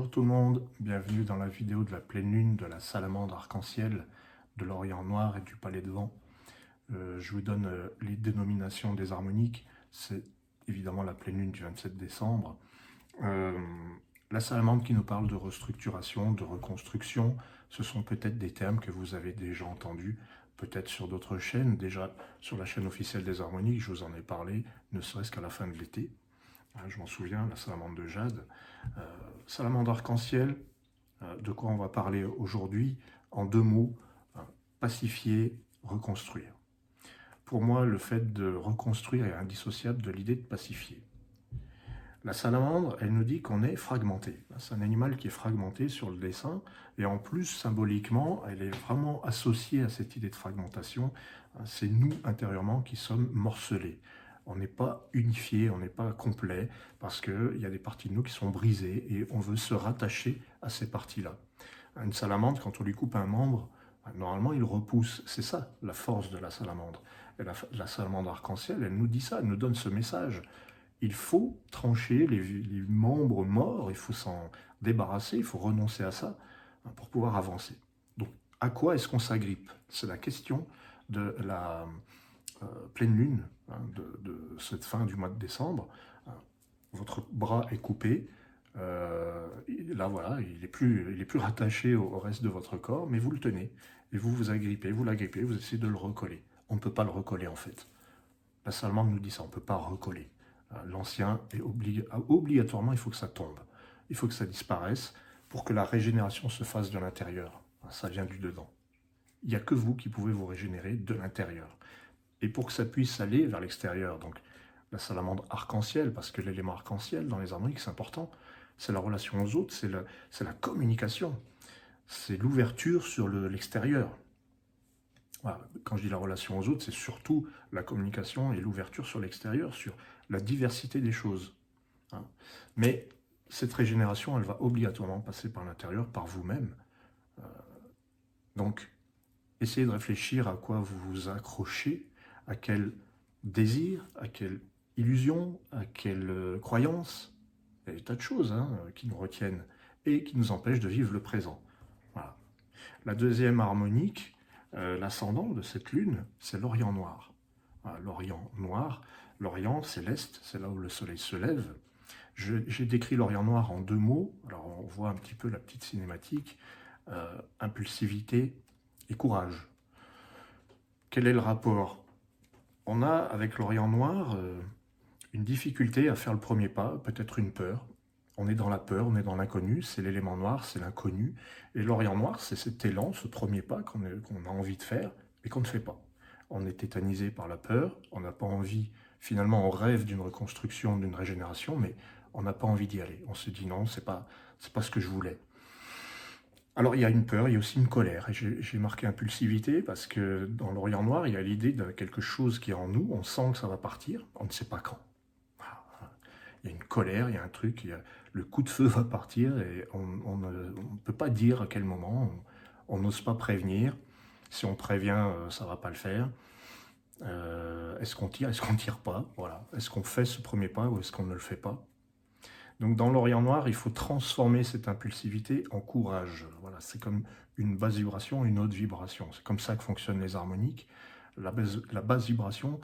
Bonjour tout le monde, bienvenue dans la vidéo de la pleine lune de la salamandre arc-en-ciel, de l'Orient noir et du palais de vent. Je vous donne les dénominations des harmoniques. C'est évidemment la pleine lune du 27 décembre. La salamandre qui nous parle de restructuration, de reconstruction, ce sont peut-être des termes que vous avez déjà entendus, peut-être sur d'autres chaînes. Déjà sur la chaîne officielle des harmoniques, je vous en ai parlé, ne serait-ce qu'à la fin de l'été. Je m'en souviens, la salamandre de jade. Salamandre arc-en-ciel, de quoi on va parler aujourd'hui? En deux mots, pacifier, reconstruire. Pour moi, le fait de reconstruire est indissociable de l'idée de pacifier. La salamandre, elle nous dit qu'on est fragmenté. C'est un animal qui est fragmenté sur le dessin, et en plus, symboliquement, elle est vraiment associée à cette idée de fragmentation. C'est nous, intérieurement, qui sommes morcelés. On n'est pas unifié, on n'est pas complet, parce qu'il y a des parties de nous qui sont brisées, et on veut se rattacher à ces parties-là. Une salamandre, quand on lui coupe un membre, normalement, il repousse. C'est ça, la force de la salamandre. Et la salamandre arc-en-ciel, elle nous dit ça, elle nous donne ce message. Il faut trancher les membres morts, il faut s'en débarrasser, il faut renoncer à ça pour pouvoir avancer. Donc, à quoi est-ce qu'on s'agrippe? C'est la question de la pleine lune, de cette fin du mois de décembre. Votre bras est coupé, là voilà, il est plus rattaché au reste de votre corps, mais vous le tenez, et vous vous agrippez, vous l'agrippez, vous essayez de le recoller. On ne peut pas le recoller en fait. La salamandre nous dit ça, on ne peut pas recoller. L'ancien est obligatoirement, il faut que ça tombe. Il faut que ça disparaisse pour que la régénération se fasse de l'intérieur. Ça vient du dedans. Il n'y a que vous qui pouvez vous régénérer de l'intérieur. Et pour que ça puisse aller vers l'extérieur, donc la salamandre arc-en-ciel, parce que l'élément arc-en-ciel dans les harmoniques, c'est important, c'est la relation aux autres, c'est la communication, c'est l'ouverture sur l'extérieur. Voilà. Quand je dis la relation aux autres, c'est surtout la communication et l'ouverture sur l'extérieur, sur la diversité des choses. Mais cette régénération, elle va obligatoirement passer par l'intérieur, par vous-même. Donc, essayez de réfléchir à quoi vous vous accrochez, à quel désir, à quelle illusion, à quelle croyance. Il y a des tas de choses qui nous retiennent et qui nous empêchent de vivre le présent. Voilà. La deuxième harmonique, l'ascendant de cette lune, c'est l'Orient noir. L'Orient noir, l'Orient, c'est l'Est, c'est là où le soleil se lève. J'ai décrit l'Orient noir en deux mots, alors on voit un petit peu la petite cinématique, impulsivité et courage. Quel est le rapport? On a avec l'Orient noir une difficulté à faire le premier pas, peut-être une peur. On est dans la peur, on est dans l'inconnu, c'est l'élément noir, c'est l'inconnu. Et l'Orient noir, c'est cet élan, ce premier pas qu'on a envie de faire, mais qu'on ne fait pas. On est tétanisé par la peur, on n'a pas envie, finalement on rêve d'une reconstruction, d'une régénération, mais on n'a pas envie d'y aller. On se dit non, c'est pas ce que je voulais. Alors il y a une peur, il y a aussi une colère, et j'ai marqué impulsivité parce que dans l'Orient noir, il y a l'idée de quelque chose qui est en nous, on sent que ça va partir, on ne sait pas quand. Il y a une colère, il y a un truc, le coup de feu va partir et on ne peut pas dire à quel moment, on n'ose pas prévenir. Si on prévient, ça ne va pas le faire. Est-ce qu'on tire, est-ce qu'on ne tire pas? Voilà. Est-ce qu'on fait ce premier pas ou est-ce qu'on ne le fait pas? Donc dans l'Orient noir, il faut transformer cette impulsivité en courage. Voilà, c'est comme une basse vibration, une haute vibration. C'est comme ça que fonctionnent les harmoniques. La basse vibration,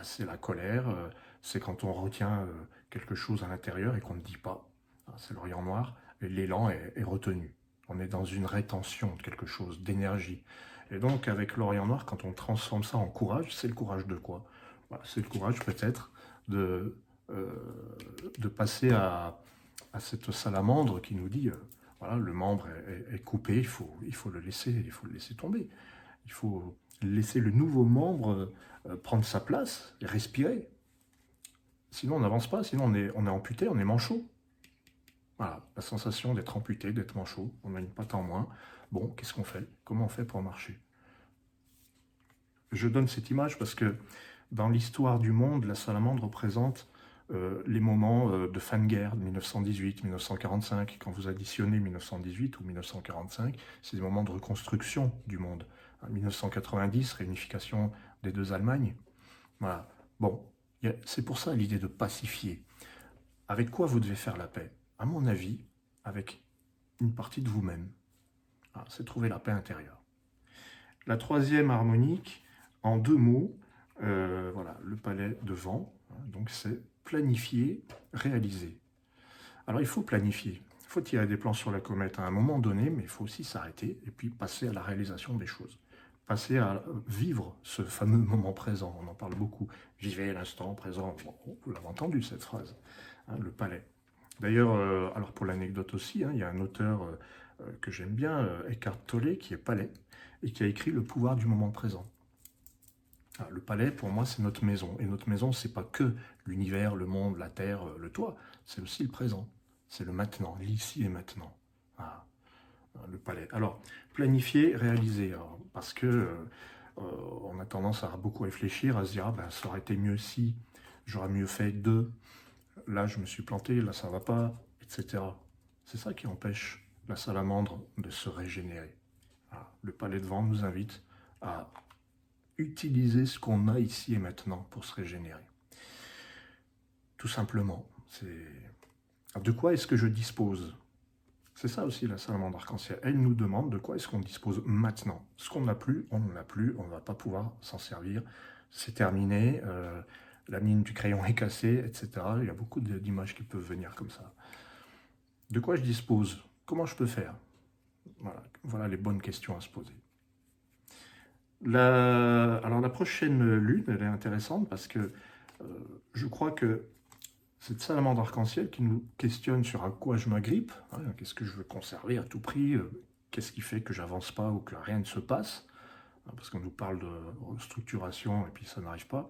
c'est la colère, c'est quand on retient quelque chose à l'intérieur et qu'on ne dit pas. C'est l'Orient noir, et l'élan est retenu. On est dans une rétention de quelque chose, d'énergie. Et donc avec l'Orient noir, quand on transforme ça en courage, c'est le courage de quoi? C'est le courage peut-être de passer à cette salamandre qui nous dit voilà, le membre est coupé, il faut le laisser tomber. Il faut laisser le nouveau membre prendre sa place et respirer. Sinon, on n'avance pas, sinon on est amputé, on est manchot. Voilà, la sensation d'être amputé, d'être manchot, on a une patte en moins. Bon, qu'est-ce qu'on fait? Comment on fait pour marcher? Je donne cette image parce que dans l'histoire du monde, la salamandre représente les moments de fin de guerre, 1918, 1945. Quand vous additionnez 1918 ou 1945, c'est des moments de reconstruction du monde. 1990, réunification des deux Allemagnes. Voilà. Bon, c'est pour ça l'idée de pacifier. Avec quoi vous devez faire la paix? À mon avis, avec une partie de vous-même. C'est trouver la paix intérieure. La troisième harmonique, en 2 mots, voilà, le palais de vent, donc c'est planifier, réaliser. Alors il faut planifier, il faut tirer des plans sur la comète à un moment donné, mais il faut aussi s'arrêter et puis passer à la réalisation des choses. Passer à vivre ce fameux moment présent, on en parle beaucoup. Vivez l'instant présent, bon, vous l'avez entendu cette phrase, le palais. D'ailleurs, alors pour l'anecdote aussi, il y a un auteur que j'aime bien, Eckhart Tolle, qui est palais, et qui a écrit Le pouvoir du moment présent. Le palais, pour moi, c'est notre maison. Et notre maison, c'est pas que l'univers, le monde, la terre, le toit. C'est aussi le présent. C'est le maintenant, l'ici et maintenant. Le palais. Alors, planifier, réaliser. Alors, parce que on a tendance à beaucoup réfléchir, à se dire, ça aurait été mieux si, j'aurais mieux fait de, là je me suis planté, là ça va pas, etc. C'est ça qui empêche la salamandre de se régénérer. Le palais de vent nous invite à utiliser ce qu'on a ici et maintenant pour se régénérer. Tout simplement. Alors, de quoi est-ce que je dispose? C'est ça aussi la salamandre arc-en-ciel. Elle nous demande de quoi est-ce qu'on dispose maintenant. Ce qu'on n'a plus, on ne l'a plus, on ne va pas pouvoir s'en servir. C'est terminé, la mine du crayon est cassée, etc. Il y a beaucoup d'images qui peuvent venir comme ça. De quoi je dispose? Comment je peux faire? Voilà les bonnes questions à se poser. Alors la prochaine lune, elle est intéressante parce que je crois que cette salamandre arc-en-ciel qui nous questionne sur à quoi je m'agrippe, qu'est-ce que je veux conserver à tout prix, qu'est-ce qui fait que j'avance pas ou que rien ne se passe, parce qu'on nous parle de restructuration et puis ça n'arrive pas.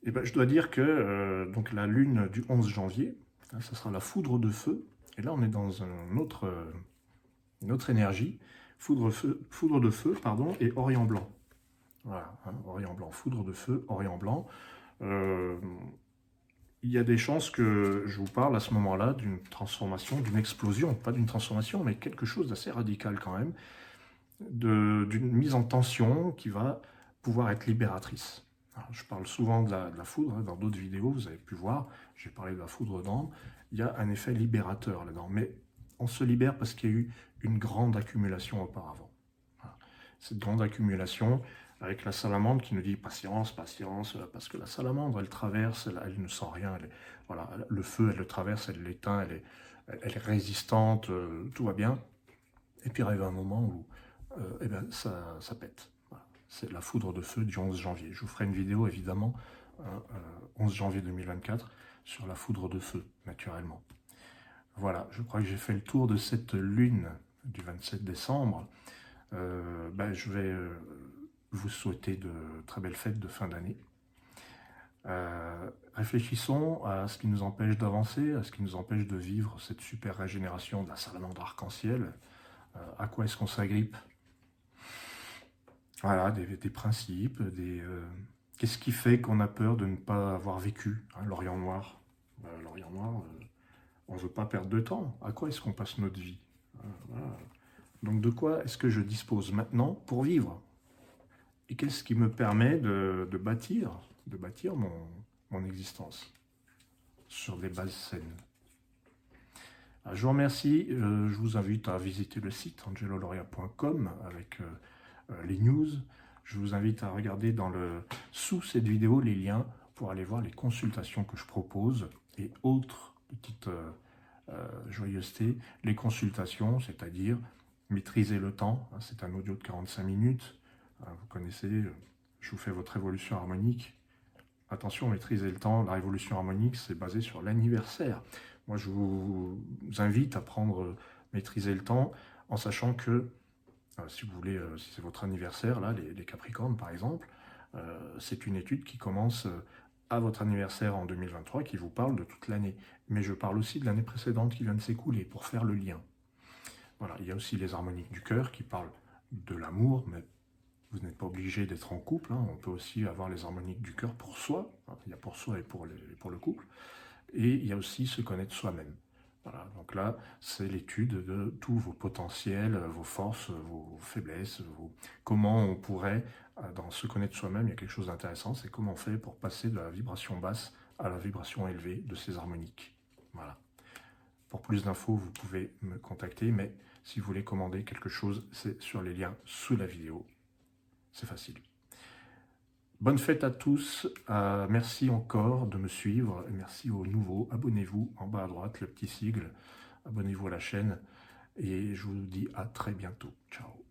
Et je dois dire que donc la lune du 11 janvier, ça sera la foudre de feu, et là on est dans une autre énergie, foudre de feu, et Orient blanc. Voilà, Orient blanc, foudre de feu, Orient blanc. Il y a des chances que je vous parle à ce moment-là d'une transformation, d'une explosion, pas d'une transformation, mais quelque chose d'assez radical quand même, d'une mise en tension qui va pouvoir être libératrice. Alors, je parle souvent de la foudre, dans d'autres vidéos, vous avez pu voir, j'ai parlé de la foudre d'ambre, il y a un effet libérateur là-dedans, mais on se libère parce qu'il y a eu une grande accumulation auparavant. Voilà. Cette grande accumulation, avec la salamandre qui nous dit patience, patience, parce que la salamandre, elle traverse, elle ne sent rien, voilà, le feu, elle le traverse, elle l'éteint, elle est résistante, tout va bien. Et puis arrive un moment où ça pète. Voilà. C'est la foudre de feu du 11 janvier. Je vous ferai une vidéo, évidemment, 11 janvier 2024, sur la foudre de feu, naturellement. Voilà, je crois que j'ai fait le tour de cette lune du 27 décembre. Je vais vous souhaiter de très belles fêtes de fin d'année. Réfléchissons à ce qui nous empêche d'avancer, à ce qui nous empêche de vivre cette super régénération de la salamandre arc-en-ciel. À quoi est-ce qu'on s'agrippe? Voilà, des principes, qu'est-ce qui fait qu'on a peur de ne pas avoir vécu l'Orient noir? L'Orient noir, on ne veut pas perdre de temps. À quoi est-ce qu'on passe notre vie? Voilà. Donc de quoi est-ce que je dispose maintenant pour vivre? Et qu'est-ce qui me permet de bâtir mon existence sur des bases saines? Je vous remercie, je vous invite à visiter le site angeloloria.com avec les news. Je vous invite à regarder sous cette vidéo les liens pour aller voir les consultations que je propose et autres petites joyeusetés. Les consultations, c'est-à-dire maîtriser le temps, c'est un audio de 45 minutes. Vous connaissez, je vous fais votre révolution harmonique. Attention, maîtriser le temps, la révolution harmonique, c'est basé sur l'anniversaire. Moi, je vous invite à maîtriser le temps, en sachant que, si vous voulez, si c'est votre anniversaire, là, les Capricornes, par exemple, c'est une étude qui commence à votre anniversaire en 2023, qui vous parle de toute l'année. Mais je parle aussi de l'année précédente qui vient de s'écouler, pour faire le lien. Voilà, il y a aussi les harmoniques du cœur qui parlent de l'amour, mais vous n'êtes pas obligé d'être en couple, on peut aussi avoir les harmoniques du cœur pour soi, il y a pour soi et pour le couple, et il y a aussi se connaître soi-même. Voilà, donc là, c'est l'étude de tous vos potentiels, vos forces, vos faiblesses, comment on pourrait, dans se connaître soi-même, il y a quelque chose d'intéressant, c'est comment on fait pour passer de la vibration basse à la vibration élevée de ces harmoniques. Voilà. Pour plus d'infos, vous pouvez me contacter, mais si vous voulez commander quelque chose, c'est sur les liens sous la vidéo. C'est facile. Bonne fête à tous, merci encore de me suivre, merci aux nouveaux, abonnez-vous en bas à droite, le petit sigle, abonnez-vous à la chaine, et je vous dis à très bientôt, ciao.